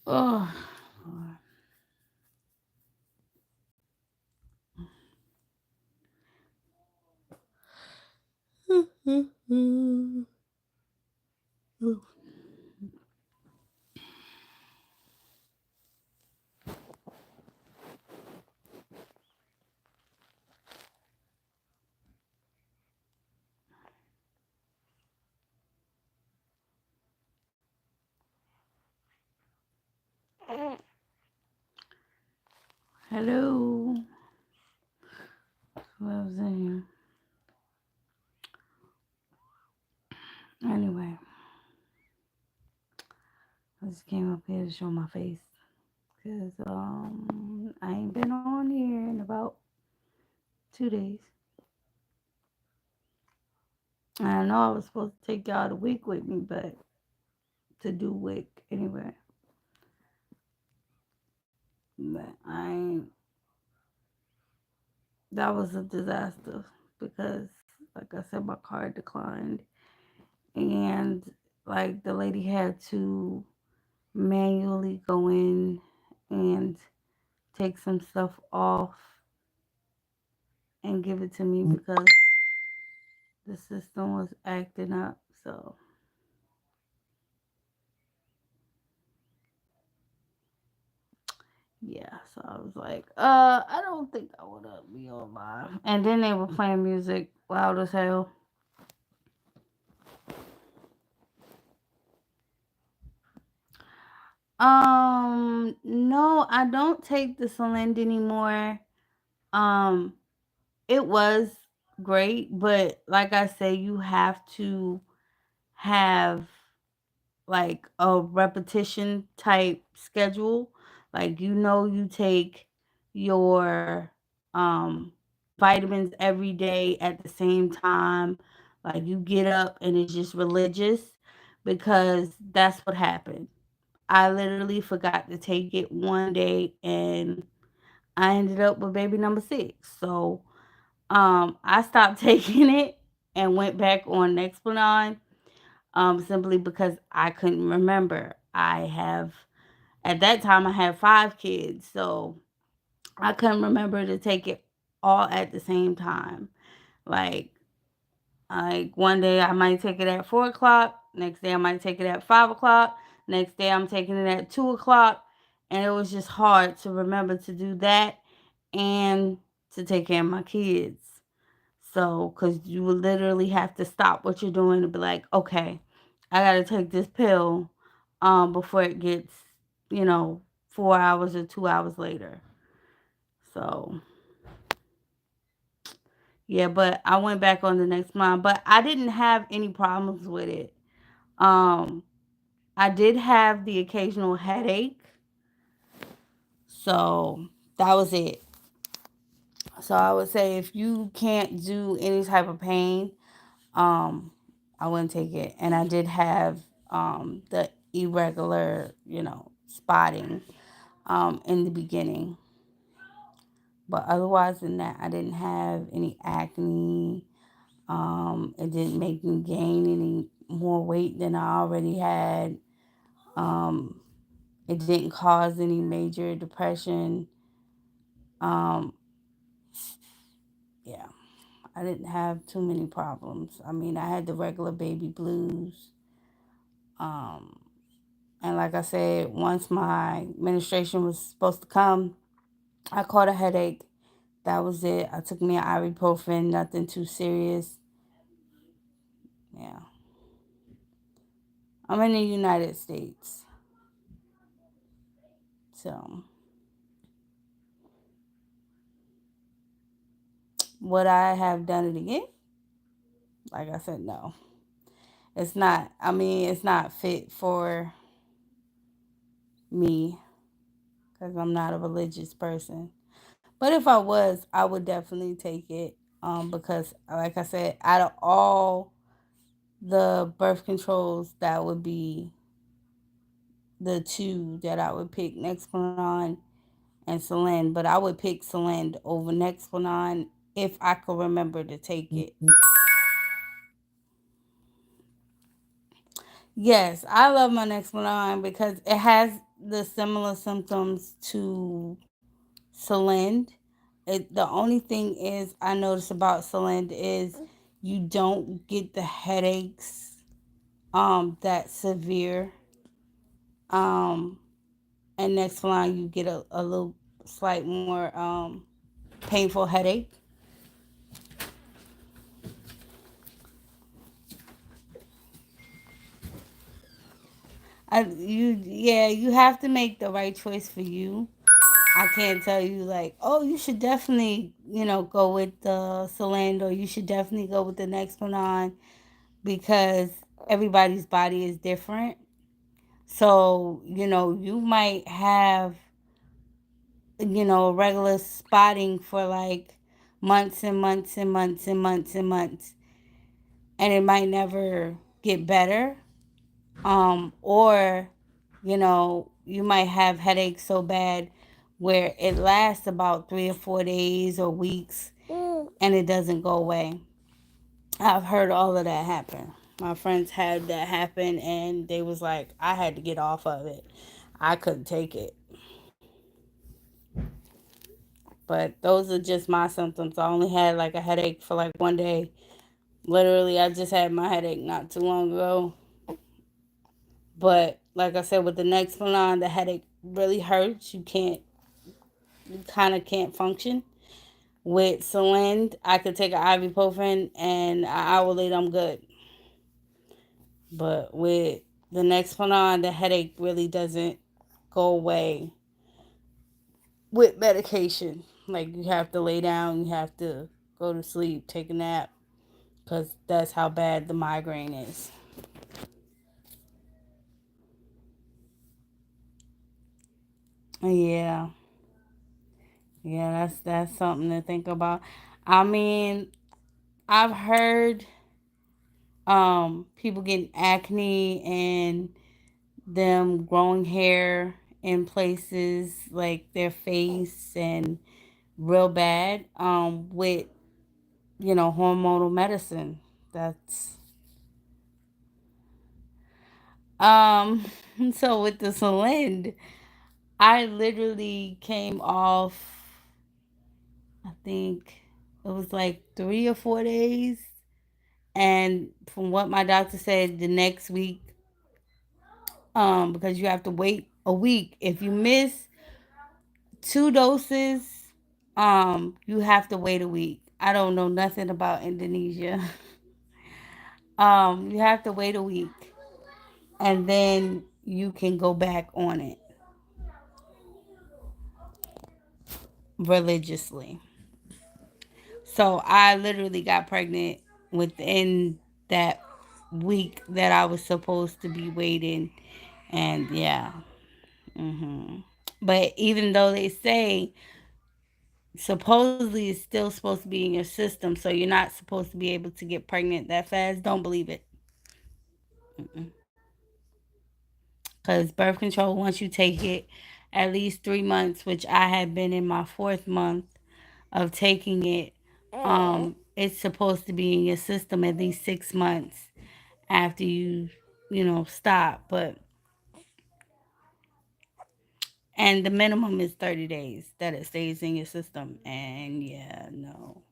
Oh. Hello. Who else in here? Anyway, I just came up here to show my face. Because I ain't been on here in about 2 days. I know I was supposed to take y'all to week with me, but to do week anyway. But I ain't. That was a disaster because, like I said, my card declined, and like the lady had to manually go in and take some stuff off and give it to me because the system was acting up. So yeah, so I was like, I don't think I would be online. And then they were playing music loud as hell. No, I don't take the Solinda anymore. Um, it was great, but like I say, you have to have like a repetition type schedule. Like you take your vitamins every day at the same time. Like you get up and it's just religious because that's what happened. I literally forgot to take it one day and I ended up with baby number 6. So I stopped taking it and went back on Nexplanon simply because I couldn't remember. At that time, I had 5 kids, so I couldn't remember to take it all at the same time. Like, like one day I might take it at 4 o'clock, next day I might take it at 5 o'clock, next day I'm taking it at 2 o'clock, and it was just hard to remember to do that and to take care of my kids. So, because you will literally have to stop what you're doing and be like, okay, I got to take this pill before it gets, you know, 4 hours or 2 hours later. So, yeah, but I went back on the next month, but I didn't have any problems with it. Um, I did have the occasional headache. So, that was it. So, I would say if you can't do any type of pain, um, I wouldn't take it. And I did have the irregular, spotting in the beginning. But otherwise than that, I didn't have any acne. It didn't make me gain any more weight than I already had. Um, it didn't cause any major depression. Um, yeah, I didn't have too many problems. I mean, I had the regular baby blues. Um, And like I said, once my menstruation was supposed to come, I caught a headache. That was it. I took me an ibuprofen, nothing too serious. Yeah. I'm in the United States. So, would I have done it again? Like I said, no. It's not, I mean, it's not fit for me because I'm not a religious person. But if I was, I would definitely take it because, like I said, out of all the birth controls, that would be the two that I would pick, Nexplanon and Solen. But I would pick Solen over Nexplanon if I could remember to take it. Yes, I love my Nexplanon because it has, the similar symptoms to Solenn. The only thing is I notice about Solenn is you don't get the headaches that severe. Um and next line you get a little slight more painful headache. You have to make the right choice for you. I can't tell you like, oh, you should definitely, go with the Soland or you should definitely go with the Nexplanon because everybody's body is different. So, you might have, regular spotting for like months and months and months and months and months, and it might never get better. Or, you might have headaches so bad where it lasts about 3 or 4 days or weeks and it doesn't go away. I've heard all of that happen. My friends had that happen and they was like, I had to get off of it. I couldn't take it. But those are just my symptoms. I only had like a headache for like one day. Literally, I just had my headache not too long ago. But like I said, with the Nexplanon, the headache really hurts. You kind of can't function. With Solenn, I could take an ibuprofen and an hour later I'm good. But with the Nexplanon, the headache really doesn't go away with medication. Like you have to lay down, you have to go to sleep, take a nap, because that's how bad the migraine is. Yeah, yeah, that's something to think about. I mean, I've heard people getting acne and them growing hair in places like their face and real bad with hormonal medicine. That's um so with the Solenn, I literally came off, I think it was like 3 or 4 days, and from what my doctor said, the next week, because you have to wait a week if you miss 2 doses, you have to wait a week. I don't know nothing about Indonesia. You have to wait a week and then you can go back on it religiously. So I literally got pregnant within that week that I was supposed to be waiting. And yeah. But even though they say supposedly it's still supposed to be in your system, so you're not supposed to be able to get pregnant that fast, don't believe it. Because birth control, once you take it at least 3 months, which I had been in my fourth month of taking it, it's supposed to be in your system at least 6 months after you stop. But and the minimum is 30 days that it stays in your system. And yeah, no.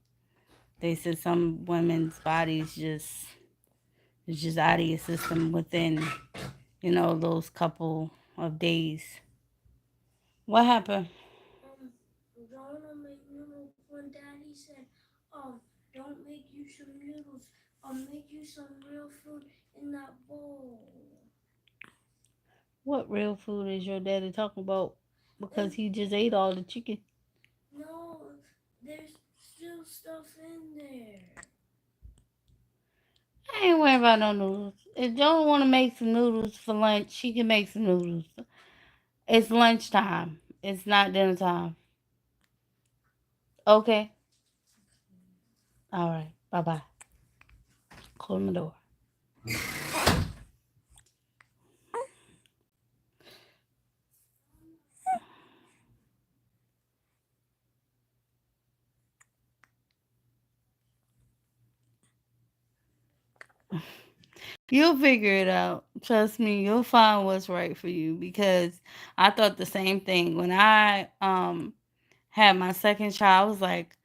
They said some women's bodies just it's just out of your system within, those couple of days. What happened? Don't make noodles when Daddy said, don't make you some noodles. I'll make you some real food in that bowl. What real food is your daddy talking about? Because he just ate all the chicken. No, there's still stuff in there. I ain't worried about no noodles. If Joan want to make some noodles for lunch, she can make some noodles. It's lunchtime. It's not dinner time. Okay. All right. Bye bye. Close my door. You'll figure it out. Trust me, you'll find what's right for you because I thought the same thing when I had my second child. I was like,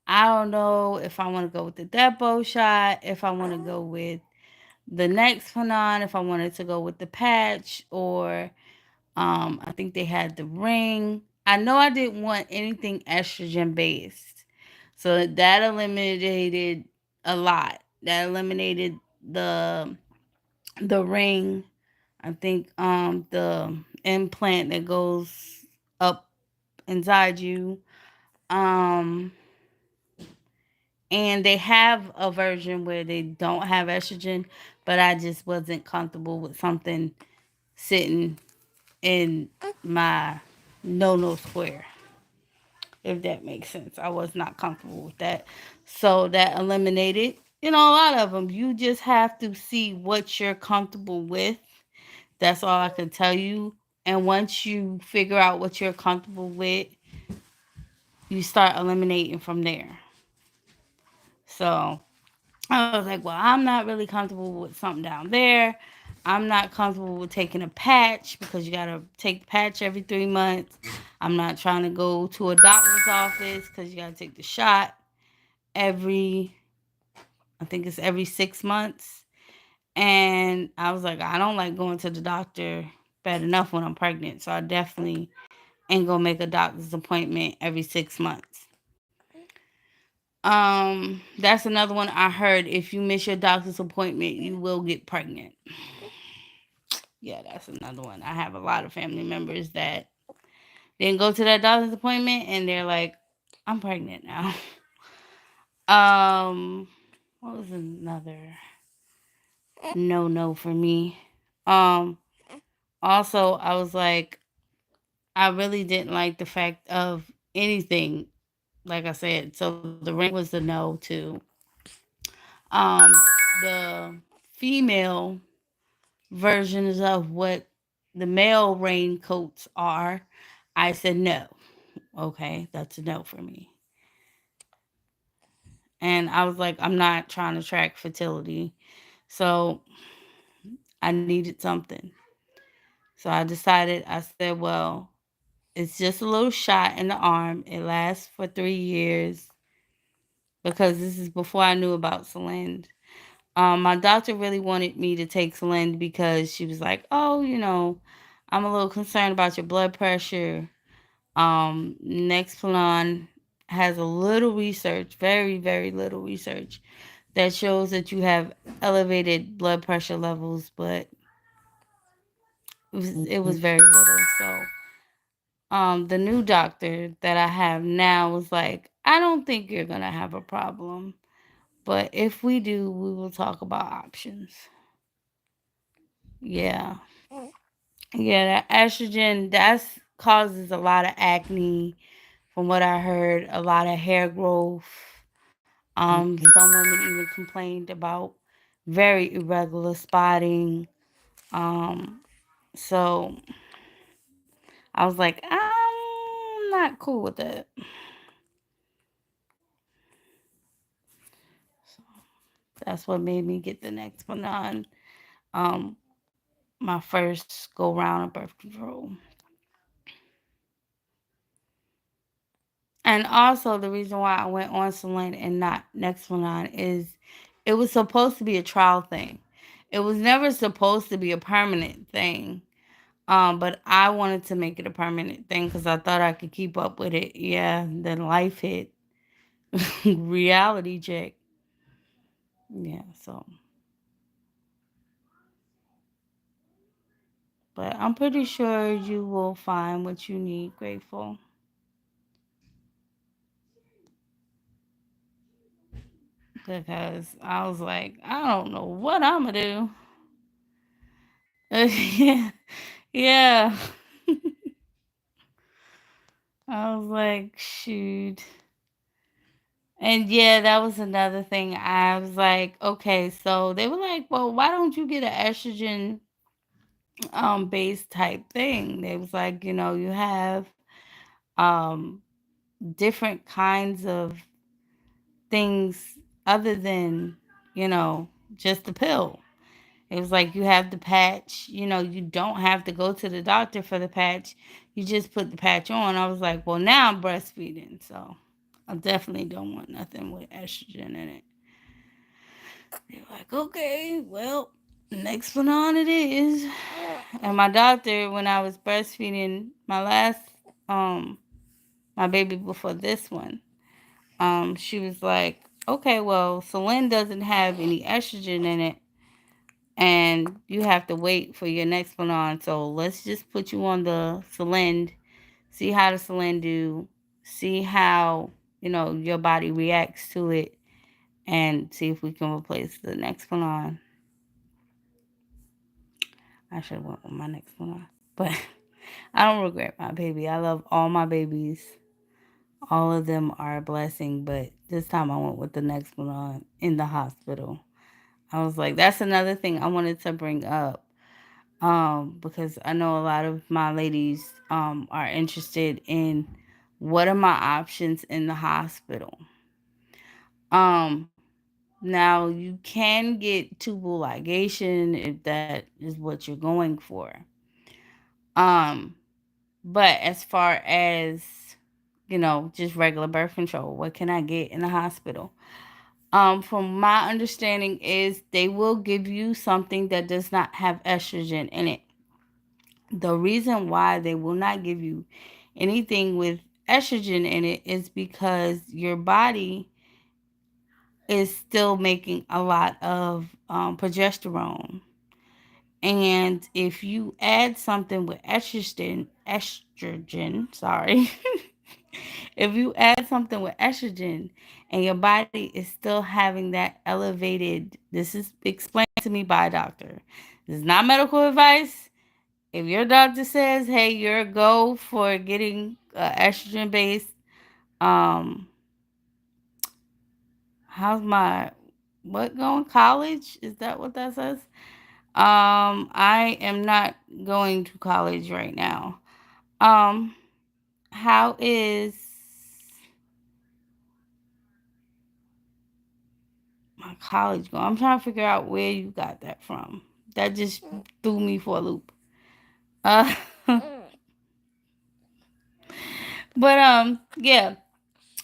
I don't know if I want to go with the Depo shot, if I want to go with the next one on, if I wanted to go with the patch, or I think they had the ring. I know I didn't want anything estrogen based. So that eliminated a lot. That eliminated the ring. I think the implant that goes up inside you. Um and they have a version where they don't have estrogen, but I just wasn't comfortable with something sitting in my no square, if that makes sense. I was not comfortable with that. So that eliminated, a lot of them. You just have to see what you're comfortable with. That's all I can tell you. And once you figure out what you're comfortable with, you start eliminating from there. So I was like, well, I'm not really comfortable with something down there. I'm not comfortable with taking a patch because you got to take the patch every 3 months. I'm not trying to go to a doctor's office because you got to take the shot every, I think it's every 6 months. And I was like, I don't like going to the doctor bad enough when I'm pregnant. So I definitely ain't going to make a doctor's appointment every 6 months. That's another one I heard. If you miss your doctor's appointment, you will get pregnant. Yeah, that's another one. I have a lot of family members that didn't go to that doctor's appointment and they're like, I'm pregnant now. Um, what was another no for me? Um, Also, I was like, I really didn't like the fact of anything. Like I said, so the ring was the no to. Um, the female versions of what the male raincoats are, I said no. Okay, that's a no for me. And I was like, I'm not trying to track fertility. So I needed something. So I decided, I said, well, it's just a little shot in the arm. It lasts for 3 years because this is before I knew about Solange. My doctor really wanted me to take Solange because she was like, oh, I'm a little concerned about your blood pressure. Nexplanon has a little research, very, very little research, that shows that you have elevated blood pressure levels, but it was very little. So, the new doctor that I have now was like, I don't think you're gonna have a problem, but if we do, we will talk about options. Yeah, yeah, that estrogen that's causes a lot of acne, from what I heard, a lot of hair growth. Some women even complained about very irregular spotting. Um, so I was like, I'm not cool with that. So that's what made me get the next one on. Um, my first go round of birth control. And also the reason why I went on Selene and not Nexplanon is it was supposed to be a trial thing. It was never supposed to be a permanent thing. But I wanted to make it a permanent thing because I thought I could keep up with it. Yeah, then life hit. Reality check. Yeah, so. But I'm pretty sure you will find what you need, Grateful. Because I was like, I don't know what I'm going to do. Yeah. Yeah. I was like, shoot. And yeah, that was another thing. I was like, okay, so they were like, well, why don't you get an estrogen based type thing? They was like, you have um different kinds of things other than, you know, just the pill. It was like you have the patch, you don't have to go to the doctor for the patch. You just put the patch on. I was like, well, now I'm breastfeeding, so I definitely don't want nothing with estrogen in it. They're like, okay, well, next one on it is. And my doctor, when I was breastfeeding my last, um, my baby before this one, she was like, okay, well, Celine doesn't have any estrogen in it, and you have to wait for your next one on. So let's just put you on the Celine, see how the Celine do, see how your body reacts to it, and see if we can replace the next one on. I should have went with my next one on, but I don't regret my baby. I love all my babies. All of them are a blessing, but this time I went with the next one on in the hospital. I was like, that's another thing I wanted to bring up. Because I know a lot of my ladies are interested in what are my options in the hospital. Um, Now you can get tubal ligation if that is what you're going for. Um, but as far as just regular birth control, what can I get in the hospital? From my understanding is they will give you something that does not have estrogen in it. The reason why they will not give you anything with estrogen in it is because your body is still making a lot of progesterone. And if you add something with sorry, if you add something with estrogen and your body is still having that elevated, this is explained to me by a doctor. This is not medical advice. If your doctor says, hey, you're a go for getting estrogen based, um, how's my, what going? College? Is that what that says? I am not going to college right now. Um, how is my college going? I'm trying to figure out where you got that from. That just threw me for a loop. Uh, but yeah.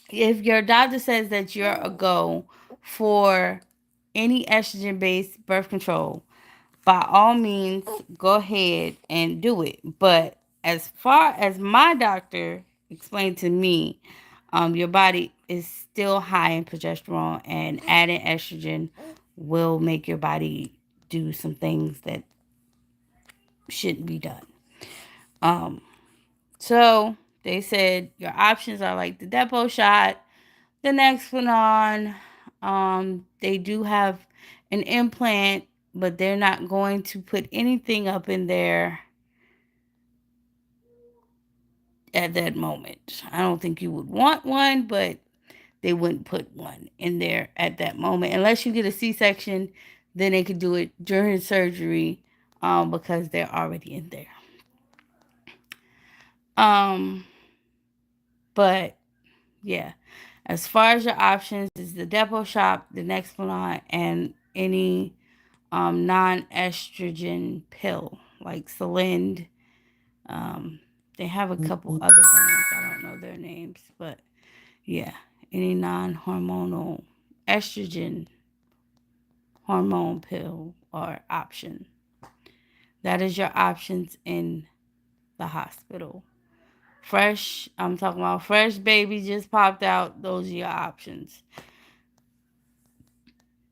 If your doctor says that you're a go for any estrogen based birth control, by all means, go ahead and do it. But as far as my doctor explained to me, your body is still high in progesterone, and adding estrogen will make your body do some things that shouldn't be done. Um, so they said your options are like the depot shot, the next one on. They do have an implant, but they're not going to put anything up in there at that moment. I don't think you would want one, but they wouldn't put one in there at that moment unless you get a C-section. Then they could do it during surgery, because they're already in there. Um, but yeah, as far as your options is the depot shop, the Nexplanon, and any non-estrogen pill like Celind. Um, they have a couple other brands. I don't know their names, but yeah, any non-hormonal estrogen hormone pill or option. That is your options in the hospital. Fresh, I'm talking about fresh baby just popped out. Those are your options.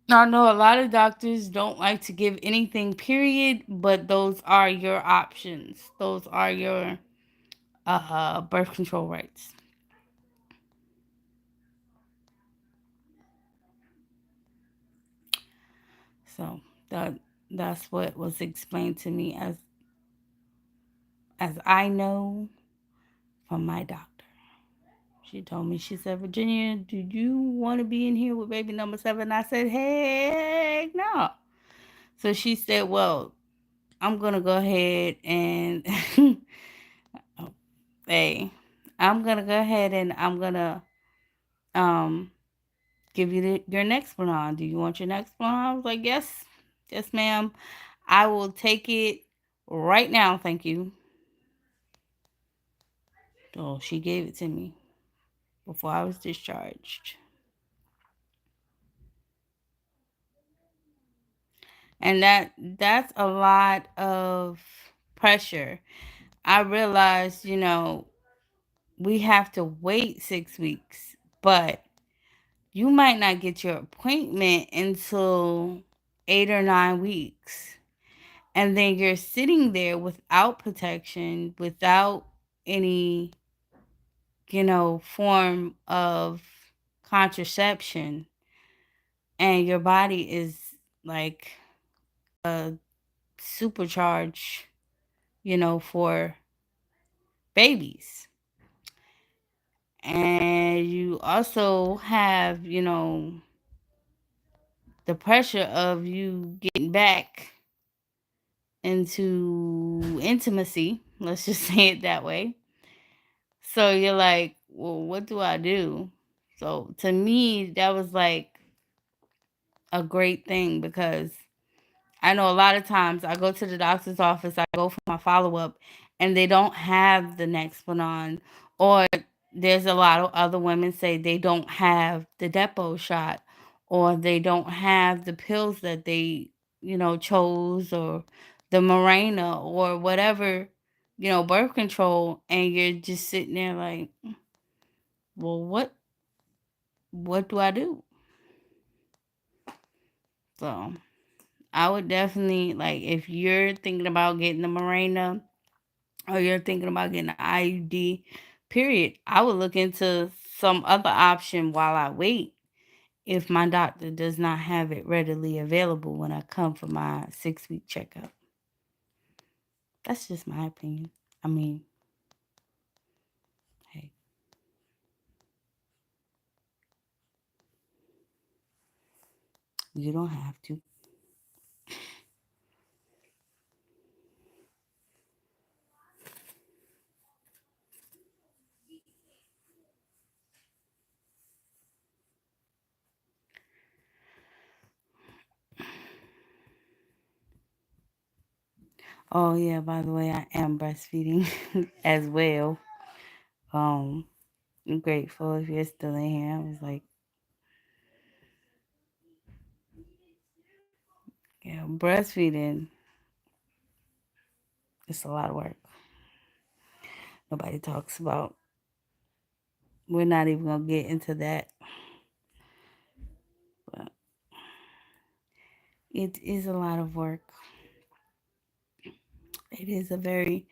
I know a lot of doctors don't like to give anything, period, but those are your options. Those are your birth control rights. So that that's what was explained to me as I know from my doctor. She told me, she said, Virginia, do you want to be in here with baby number 7? I said, heck no. So she said, well, I'm going to go ahead and, hey, I'm going to go ahead and I'm going to um, give you your next one on. Do you want your next one on? I was like, yes. Yes, ma'am. I will take it right now. Thank you. Oh, she gave it to me before I was discharged. And that's a lot of pressure. I realized, we have to wait 6 weeks, but you might not get your appointment until 8 or 9 weeks. And then you're sitting there without protection, without any, form of contraception. And your body is like a supercharge, for babies. And you also have, the pressure of you getting back into intimacy. Let's just say it that way. So you're like, well, what do I do? So to me, that was like a great thing because I know a lot of times I go to the doctor's office, I go for my follow up, and they don't have the Nexplanon, or there's a lot of other women say they don't have the Depo shot, or they don't have the pills that they, chose, or the Mirena, or whatever, birth control, and you're just sitting there like, well, what do I do? So I would definitely like if you're thinking about getting the Mirena or you're thinking about getting an IUD, period, I would look into some other option while I wait if my doctor does not have it readily available when I come for my 6 week checkup. That's just my opinion. I mean, hey, you don't have to. Oh yeah, by the way, I am breastfeeding as well. Um, I'm grateful if you're still in here. I was like, yeah, breastfeeding is a lot of work. Nobody talks about. We're not even gonna get into that, but it is a lot of work. It is a very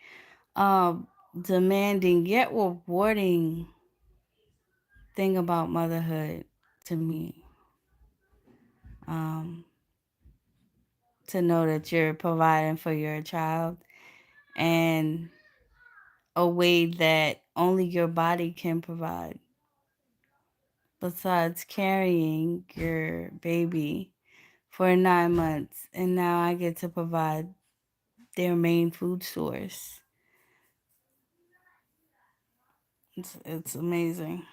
demanding yet rewarding thing about motherhood to me. Um, to know that you're providing for your child and a way that only your body can provide. Besides carrying your baby for 9 months, and now I get to provide their main food source. It's amazing.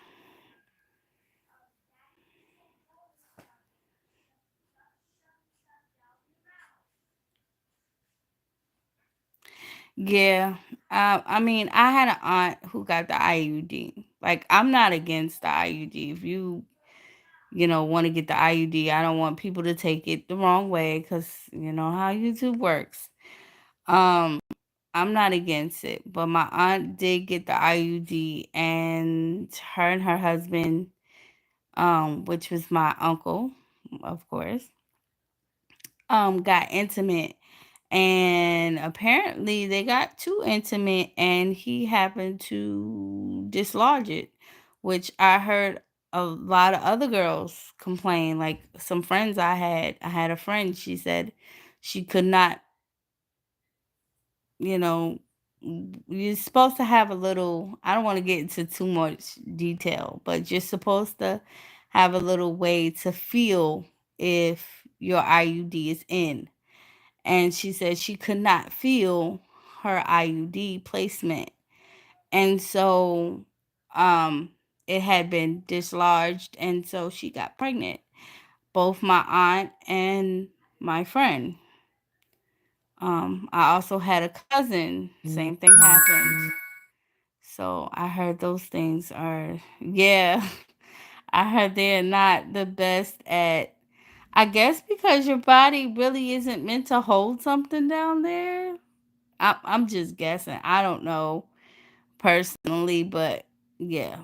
Yeah. I mean, I had an aunt who got the IUD. Like, I'm not against the IUD. If you, want to get the IUD, I don't want people to take it the wrong way because you know how YouTube works. Um, I'm not against it, but my aunt did get the IUD, and her husband, which was my uncle, of course, got intimate, and apparently they got too intimate and he happened to dislodge it, which I heard a lot of other girls complain. Like some friends I had a friend, she said she could not, you know you're supposed to have a little, I don't want to get into too much detail, but you're supposed to have a little way to feel if your IUD is in. And she said she could not feel her IUD placement. And so it had been dislodged, and so she got pregnant. Both my aunt and my friend. I also had a cousin. Same thing happened. So I heard those things are, yeah. I heard they're not the best at, I guess because your body really isn't meant to hold something down there. I'm just guessing. I don't know personally, but yeah,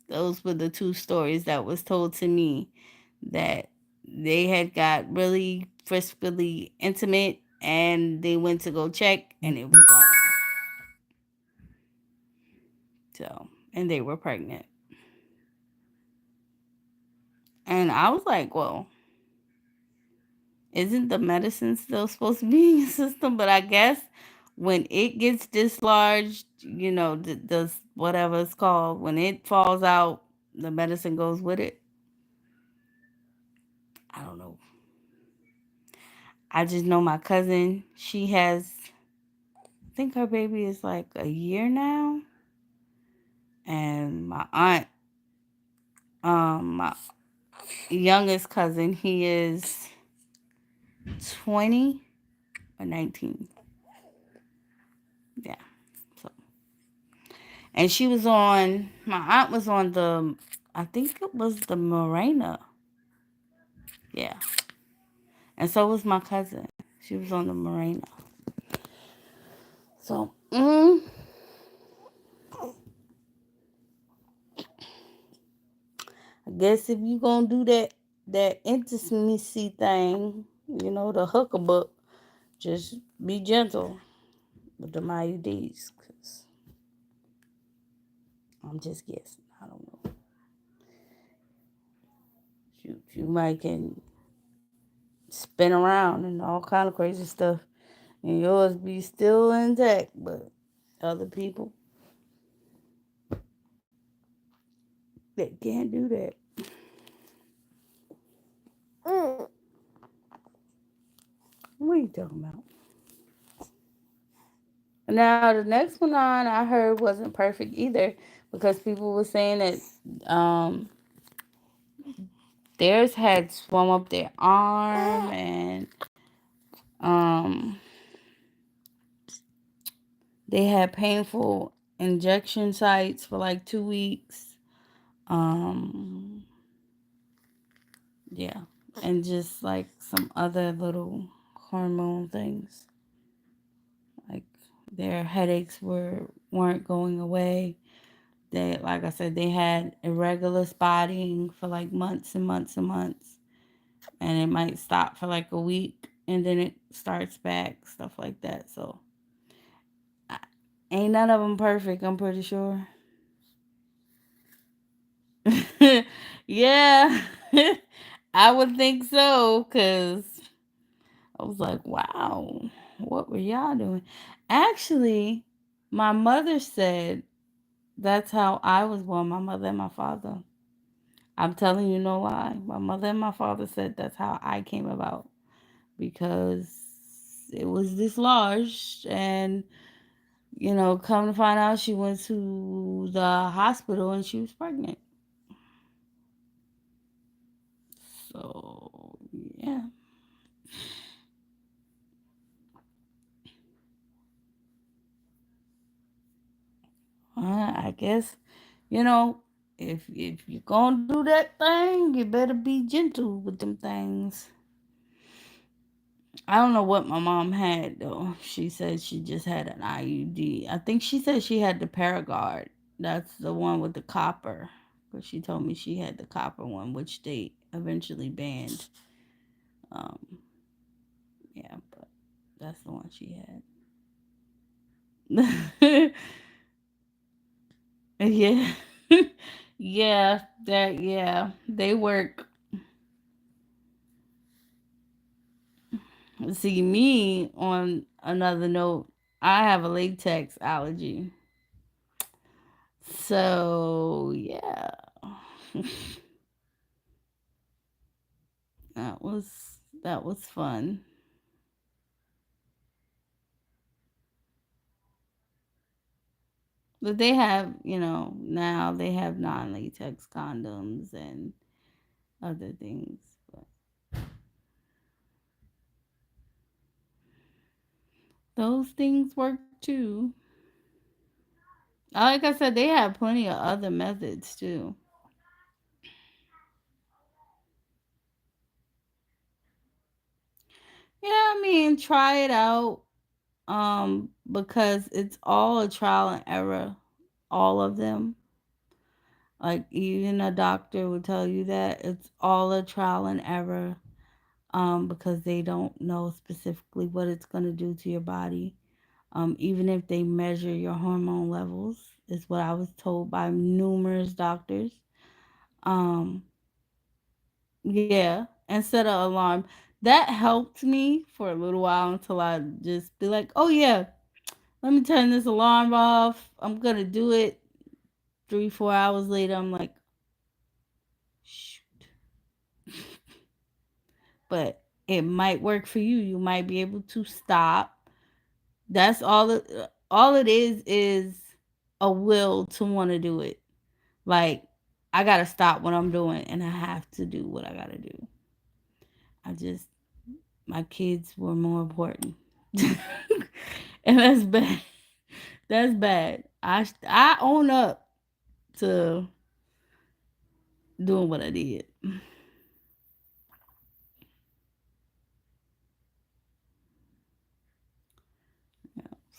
those were the two stories that was told to me, that they had got really friskily intimate and they went to go check and it was gone. So, and they were pregnant. And I was like, well, isn't the medicine still supposed to be in your system? But I guess when it gets dislodged, the whatever it's called, when it falls out, the medicine goes with it. I don't know. I just know my cousin, she has, I think her baby is like a year now. And my aunt, my youngest cousin, he is 20 or 19. Yeah. So, and she was on, my aunt was on the, I think it was the Morena. Yeah. And so was my cousin. She was on the Morena. So, I guess if you gonna do that intimacy thing, the hookabook, just be gentle with the IUDs. Cause I'm just guessing. I don't know. You might can spin around and all kind of crazy stuff, and yours be still intact, but other people, they can't do that. What are you talking about? Now the next one on I heard wasn't perfect either, because people were saying that theirs had swum up their arm, and um they had painful injection sites for like 2 weeks. Um yeah, and just like some other little hormone things, like their headaches weren't going away. They, like I said, they had irregular spotting for like months and months and months, and it might stop for like a week and then it starts back, stuff like that. So I, ain't none of them perfect, I'm pretty sure. Yeah. I would think so, because I was like, wow, what were y'all doing? Actually, my mother said that's how I was born, my mother and my father. I'm telling you no lie. My mother and my father said that's how I came about, because it was dislodged, and come to find out, she went to the hospital and she was pregnant. So yeah. I guess, you know, if you're gonna do that thing, you better be gentle with them things. I don't know what my mom had though. She said she just had an IUD. I think she said she had the Paragard. That's the one with the copper. But she told me she had the copper one, which they eventually banned. Um, yeah, but that's the one she had. Yeah. Yeah, they work. See, me, on another note, I have a latex allergy. So, yeah. that was fun. But they have, now they have non-latex condoms and other things. But Those things work too. Like I said, they have plenty of other methods too. Yeah, I mean, try it out. Because it's all a trial and error, all of them. Like even a doctor would tell you that it's all a trial and error. Because they don't know specifically what it's gonna do to your body. Even if they measure your hormone levels, is what I was told by numerous doctors. Um, yeah, instead of alarm, that helped me for a little while until I just be like, oh yeah, let me turn this alarm off. I'm gonna do it. 3, 4 hours later, I'm like, shoot. But it might work for you. You might be able to stop. That's all it is a will to want to do it. Like I gotta stop what I'm doing and I have to do what I gotta do. I just my kids were more important, and that's bad. That's bad. I own up to doing what I did.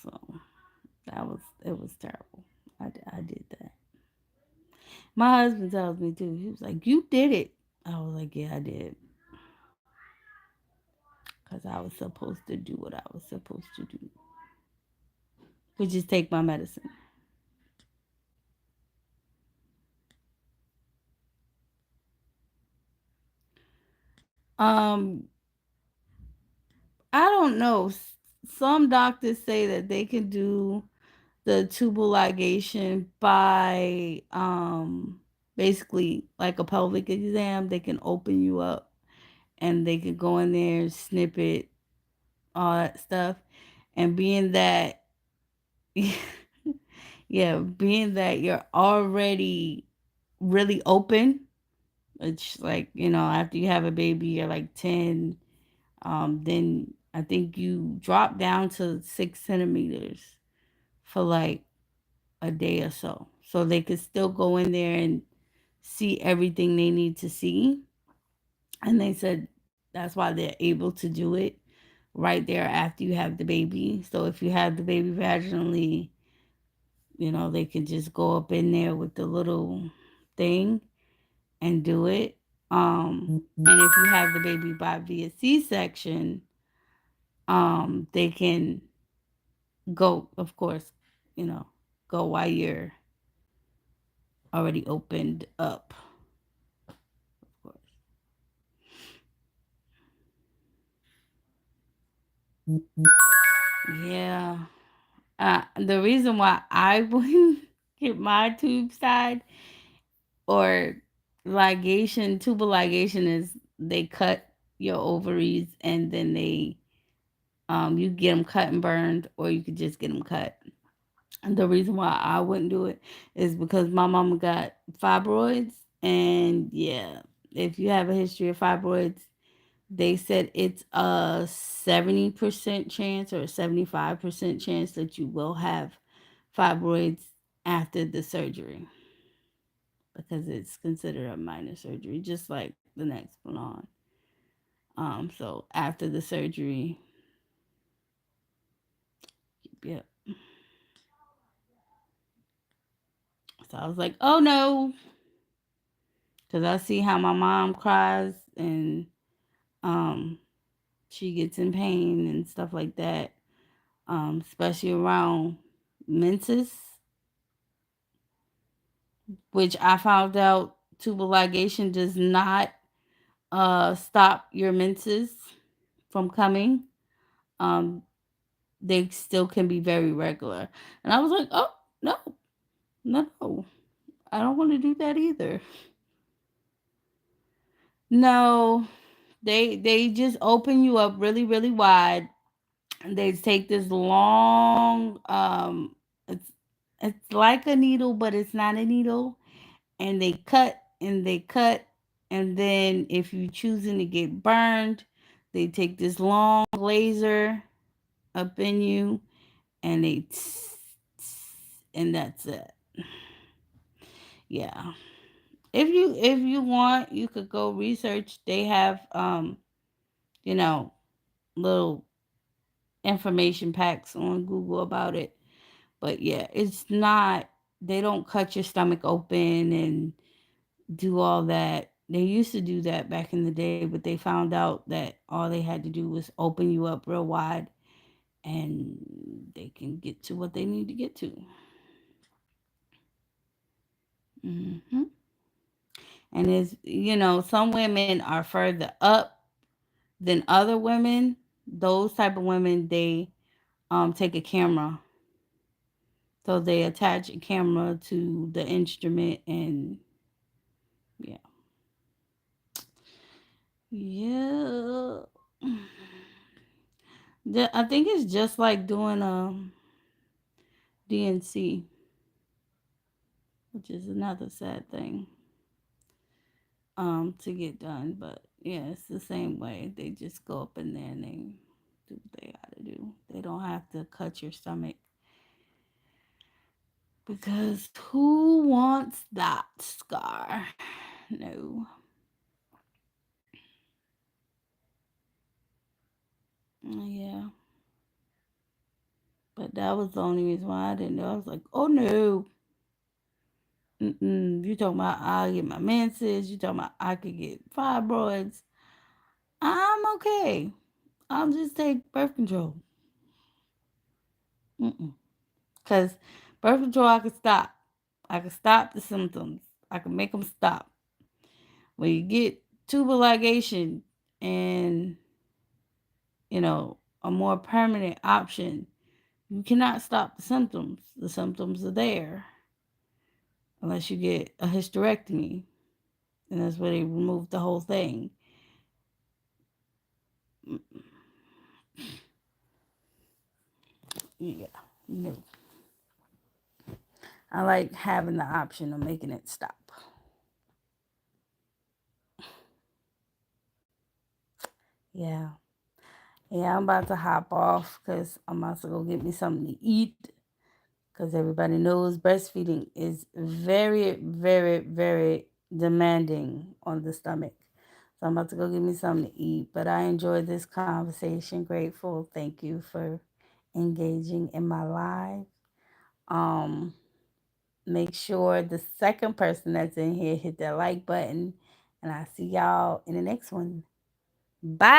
So it was terrible. I did that. My husband tells me too. He was like, "You did it." I was like, "Yeah, I did," because I was supposed to do what I was supposed to do, which is take my medicine. Um, I don't know. Some doctors say that they can do the tubal ligation by basically like a pelvic exam. They can open you up and they can go in there, snip it, all that stuff. And being that yeah, being that you're already really open, it's like, after you have a baby, you're like 10, then I think you drop down to 6 centimeters for like a day or so. So they could still go in there and see everything they need to see. And they said that's why they're able to do it right there after you have the baby. So if you have the baby vaginally, they can just go up in there with the little thing and do it. And if you have the baby by via C-section, they can go, of course, you know, go while you're already opened up, of course. Yeah. The reason why I wouldn't get my tube tied or tubal ligation is they cut your ovaries and then you get them cut and burned, or you could just get them cut. And the reason why I wouldn't do it is because my mama got fibroids, and yeah, if you have a history of fibroids, they said it's a 70% chance or a 75% chance that you will have fibroids after the surgery because it's considered a minor surgery, just like the next one on. So after the surgery, yeah. So I was like, oh no, because I see how my mom cries and um, she gets in pain and stuff like that, especially around menses, which I found out tubal ligation does not stop your menses from coming. Um, they still can be very regular. And I was like, oh, no, no, I don't want to do that either. No, they just open you up really, really wide. They take this long, it's it's like a needle, but it's not a needle, and they cut and they cut, and then if you choosing to get burned, they take this long laser, up in you, and and that's it. Yeah. If you want, you could go research. They have you know, little information packs on Google about it. But yeah, it's not, they don't cut your stomach open and do all that. They used to do that back in the day, but they found out that all they had to do was open you up real wide, and they can get to what they need to get to. hmm And some women are further up than other women. Those type of women, they take a camera. So they attach a camera to the instrument, and yeah. Yeah. I think it's just like doing DNC, which is another sad thing to get done. But yeah, it's the same way. They just go up in there and they do what they gotta do. They don't have to cut your stomach, because who wants that scar? No. Yeah. But that was the only reason why I didn't know. I was like, oh no. You talking about I get my menses? You talking about I could get fibroids? I'm okay. I'll just take birth control. Because birth control, I can stop. I can stop the symptoms. I can make them stop. When you get tubal ligation and, a more permanent option, you cannot stop the symptoms. The symptoms are there unless you get a hysterectomy. And that's where they remove the whole thing. Yeah. No. I like having the option of making it stop. Yeah. Yeah, I'm about to hop off because I'm about to go get me something to eat. Because everybody knows breastfeeding is very, very, very demanding on the stomach. So I'm about to go get me something to eat. But I enjoyed this conversation. Grateful. Thank you for engaging in my live. Um, Make sure the second person that's in here hit that like button. And I'll see y'all in the next one. Bye.